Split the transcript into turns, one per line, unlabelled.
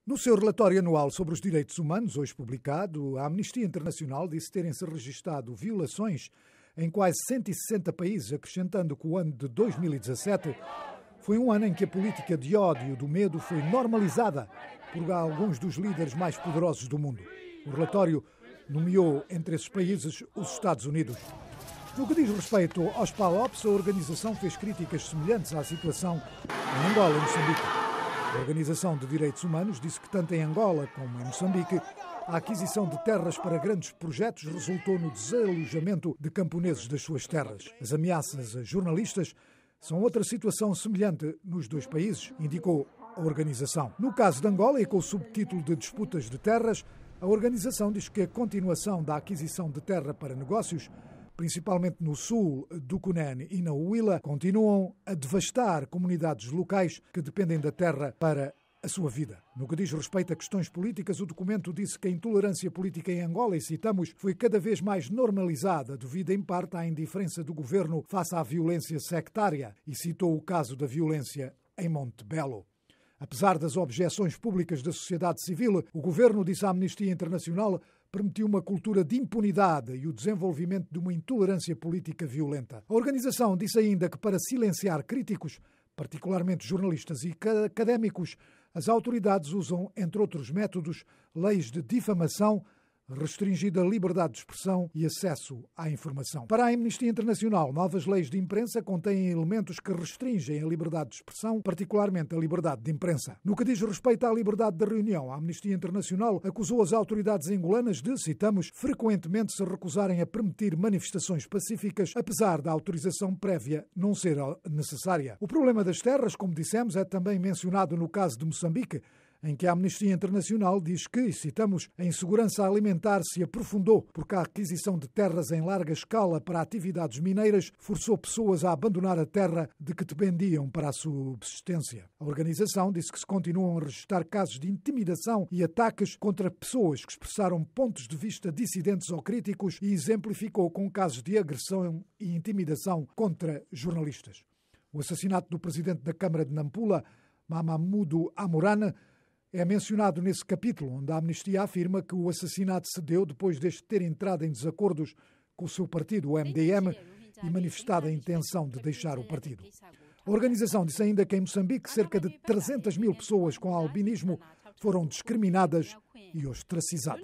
No seu relatório anual sobre os direitos humanos, hoje publicado, a Amnistia Internacional disse terem-se registado violações em quase 160 países, acrescentando que o ano de 2017 foi um ano em que a política de ódio e do medo foi normalizada por alguns dos líderes mais poderosos do mundo. O relatório nomeou entre esses países os Estados Unidos. No que diz respeito aos PAOPs, a organização fez críticas semelhantes à situação em Angola e Moçambique. A Organização de Direitos Humanos disse que tanto em Angola como em Moçambique a aquisição de terras para grandes projetos resultou no desalojamento de camponeses das suas terras. As ameaças a jornalistas são outra situação semelhante nos dois países, indicou a organização. No caso de Angola, e com o subtítulo de disputas de terras, a organização diz que a continuação da aquisição de terra para negócios, principalmente no sul do Cunene e na Huila, continuam a devastar comunidades locais que dependem da terra para a sua vida. No que diz respeito a questões políticas, o documento disse que a intolerância política em Angola, e citamos, foi cada vez mais normalizada devido em parte à indiferença do governo face à violência sectária, e citou o caso da violência em Montebello. Apesar das objeções públicas da sociedade civil, o governo, disse à Amnistia Internacional, permitiu uma cultura de impunidade e o desenvolvimento de uma intolerância política violenta. A organização disse ainda que, para silenciar críticos, particularmente jornalistas e académicos, as autoridades usam, entre outros métodos, leis de difamação, restringida liberdade de expressão e acesso à informação. Para a Amnistia Internacional, novas leis de imprensa contêm elementos que restringem a liberdade de expressão, particularmente a liberdade de imprensa. No que diz respeito à liberdade de reunião, a Amnistia Internacional acusou as autoridades angolanas de, citamos, frequentemente se recusarem a permitir manifestações pacíficas, apesar da autorização prévia não ser necessária. O problema das terras, como dissemos, é também mencionado no caso de Moçambique, em que a Amnistia Internacional diz que, citamos, a insegurança alimentar se aprofundou porque a aquisição de terras em larga escala para atividades mineiras forçou pessoas a abandonar a terra de que dependiam para a subsistência. A organização disse que se continuam a registrar casos de intimidação e ataques contra pessoas que expressaram pontos de vista dissidentes ou críticos e exemplificou com casos de agressão e intimidação contra jornalistas. O assassinato do presidente da Câmara de Nampula, Mamadou Amorane, é mencionado nesse capítulo, onde a Amnistia afirma que o assassinato se deu depois deste ter entrado em desacordos com o seu partido, o MDM, e manifestado a intenção de deixar o partido. A organização disse ainda que em Moçambique cerca de 300 mil pessoas com albinismo foram discriminadas e ostracizadas.